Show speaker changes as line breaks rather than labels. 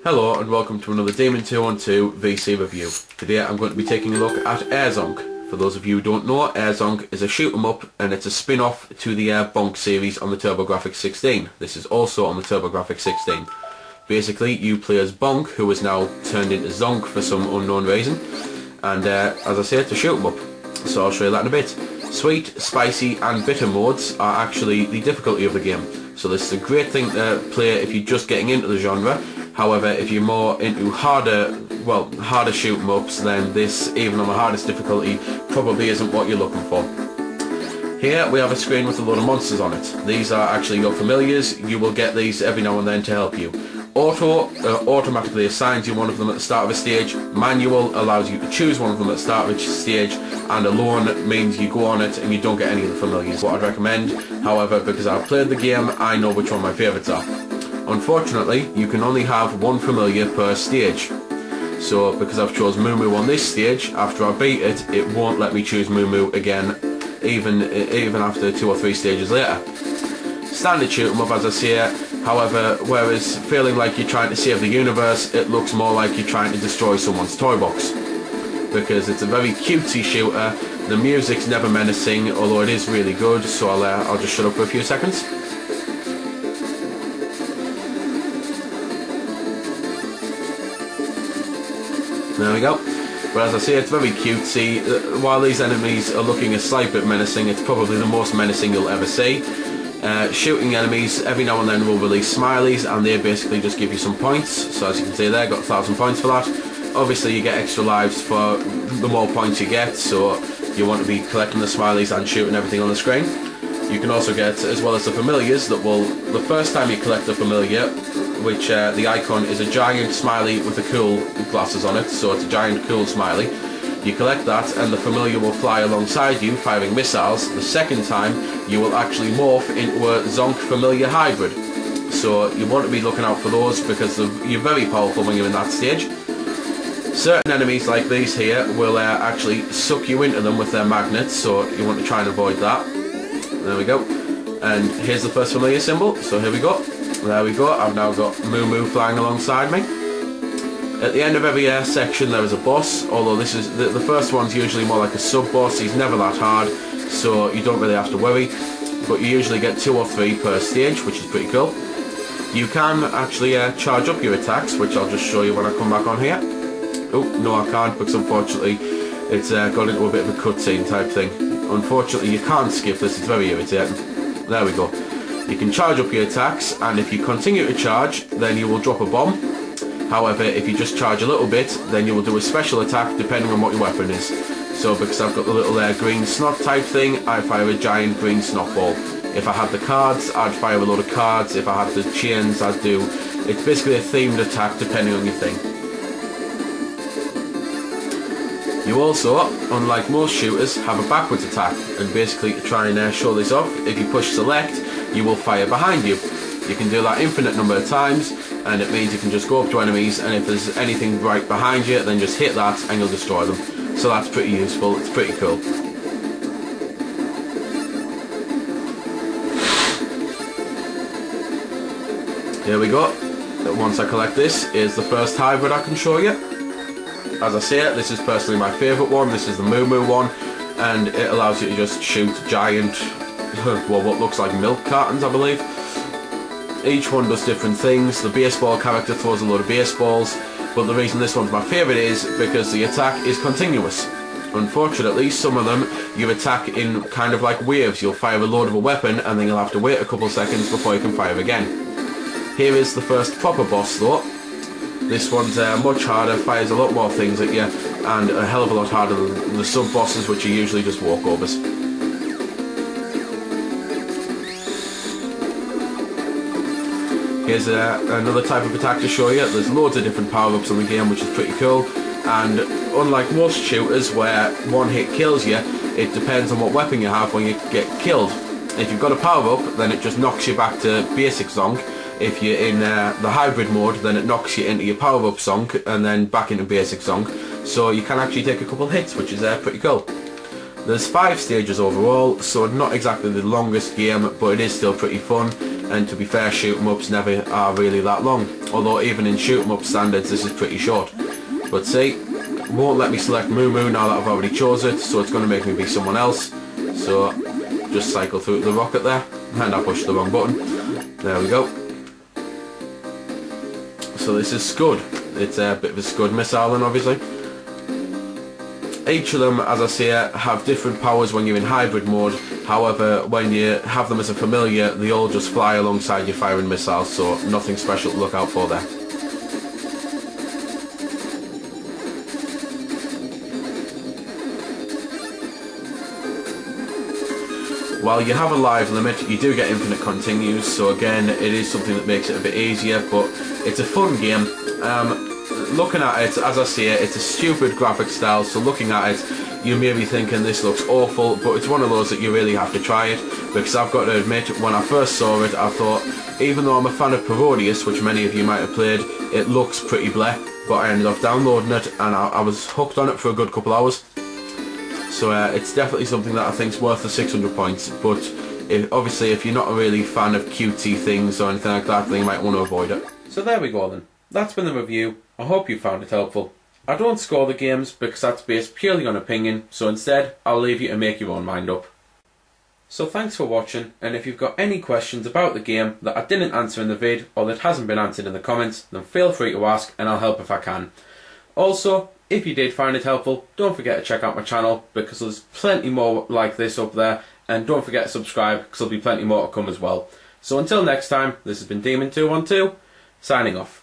Hello and welcome to another Demon 212 VC review. Today I'm going to be taking a look at Zonk. For those of you who don't know, Zonk is a shoot 'em up and it's a spin-off to the Bonk series on the TurboGrafx 16. This is also on the TurboGrafx 16. Basically, you play as Bonk, who is now turned into Zonk for some unknown reason. And as I say, it's a shoot 'em up. So I'll show you that in a bit. Sweet, spicy and bitter modes are actually the difficulty of the game. So this is a great thing to play if you're just getting into the genre. However, if you're more into harder shoot 'em ups, then this, even on the hardest difficulty, probably isn't what you're looking for. Here we have a screen with a load of monsters on it. These are actually your familiars. You will get these every now and then to help you. Auto automatically assigns you one of them at the start of a stage. Manual allows you to choose one of them at the start of each stage, and alone means you go on it and you don't get any of the familiars. What I'd recommend, however, because I've played the game, I know which one my favourites are. Unfortunately, you can only have one familiar per stage. So because I've chose Moo Moo on this stage, after I beat it, it won't let me choose Moo Moo again, even after 2 or 3 stages later. Standard shoot 'em up, as I say. However, whereas feeling like you're trying to save the universe, it looks more like you're trying to destroy someone's toy box. Because it's a very cutesy shooter. The music's never menacing, although it is really good. So I'll just shut up for a few seconds. There we go. But as I say, it's very cutesy. While these enemies are looking a slight bit menacing, it's probably the most menacing you'll ever see. Shooting enemies every now and then will release smileys, and they basically just give you some points. So as you can see there, got 1,000 points for that. Obviously you get extra lives for the more points you get, so you want to be collecting the smileys and shooting everything on the screen. You can also get, as well as the familiars, that will, the first time you collect a familiar, which the icon is a giant smiley with the cool glasses on it, so it's a giant cool smiley. You collect that and the familiar will fly alongside you, firing missiles. The second time you will actually morph into a Zonk familiar hybrid. So you want to be looking out for those because you're very powerful when you're in that stage. Certain enemies like these here will actually suck you into them with their magnets, so you want to try and avoid that. There we go. And here's the first familiar symbol, so here we go. There we go, I've now got Moo Moo flying alongside me. At the end of every section there is a boss, although this is the first one's usually more like a sub-boss. He's never that hard, so you don't really have to worry. But you usually get 2 or 3 per stage, which is pretty cool. You can actually charge up your attacks, which I'll just show you when I come back on here. Oh, no I can't, because unfortunately it's got into a bit of a cutscene type thing. Unfortunately you can't skip this, it's very irritating. There we go. You can charge up your attacks, and if you continue to charge, then you will drop a bomb. However, if you just charge a little bit, then you will do a special attack depending on what your weapon is. So because I've got the little green snot type thing, I fire a giant green snot ball. If I had the cards, I'd fire a load of cards. If I had the chains, I'd do... It's basically a themed attack depending on your thing. You also, unlike most shooters, have a backwards attack, and basically to try and show this off, if you push select, you will fire behind you. You can do that infinite number of times, and it means you can just go up to enemies, and if there's anything right behind you, then just hit that and you'll destroy them. So that's pretty useful, it's pretty cool. Here we go. Once I collect this, is the first hybrid I can show you. As I say, this is personally my favourite one. This is the Moo Moo one, and it allows you to just shoot giant, well, what looks like milk cartons, I believe. Each one does different things. The baseball character throws a load of baseballs, but the reason this one's my favourite is because the attack is continuous. Unfortunately, some of them you attack in kind of like waves. You'll fire a load of a weapon and then you'll have to wait a couple of seconds before you can fire again. Here is the first proper boss though. This one's much harder, fires a lot more things at you, and a hell of a lot harder than the sub-bosses, which are usually just walkovers. Here's another type of attack to show you. There's loads of different power-ups in the game, which is pretty cool, and unlike most shooters where one hit kills you, it depends on what weapon you have when you get killed. If you've got a power-up, then it just knocks you back to basic Zonk. If you're in the hybrid mode, then it knocks you into your power-up Zonk and then back into basic Zonk. So you can actually take a couple of hits, which is pretty cool. There's 5 stages overall, so not exactly the longest game, but it is still pretty fun. and to be fair, shoot 'em ups never are really that long, although even in shoot 'em up standards this is pretty short. But see, won't let me select Moo Moo now that I've already chose it, so it's going to make me be someone else. So just cycle through the rocket there, and I pushed the wrong button. There we go. So this is Scud. It's a bit of a Scud missile then, obviously. Each of them, as I say, have different powers when you're in hybrid mode. However, when you have them as a familiar, they all just fly alongside your firing missiles, so nothing special to look out for there. While you have a live limit, you do get infinite continues, so again, it is something that makes it a bit easier, but it's a fun game. Looking at it, as I say, it's a stupid graphic style, so looking at it, you may be thinking this looks awful, but it's one of those that you really have to try it, because I've got to admit, when I first saw it, I thought, even though I'm a fan of Parodius, which many of you might have played, it looks pretty bleh, but I ended up downloading it, and I was hooked on it for a good couple hours. So it's definitely something that I think is worth the 600 points, but obviously if you're not a really fan of cutesy things or anything like that, then you might want to avoid it. So there we go then. That's been the review. I hope you found it helpful. I don't score the games because that's based purely on opinion, so instead I'll leave you to make your own mind up. So thanks for watching, and if you've got any questions about the game that I didn't answer in the vid or that hasn't been answered in the comments, then feel free to ask and I'll help if I can. Also, if you did find it helpful, don't forget to check out my channel because there's plenty more like this up there, and don't forget to subscribe because there'll be plenty more to come as well. So until next time, this has been Demon212, signing off.